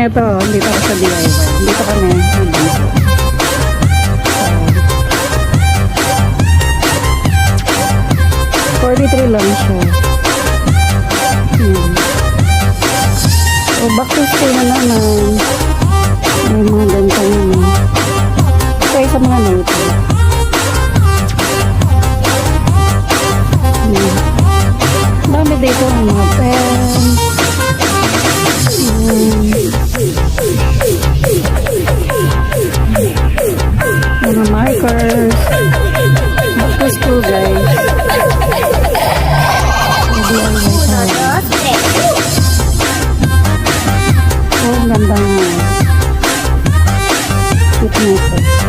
Ito, dito ako sa DIY. Dito kami. So, 43 lang siya. So, back to school na naman. May mga ganito naman. Kaya sa mga note. Dami dito ang mga pen. Mga markers. Back to school, guys. Oh, ang ganda nga. Cute nito.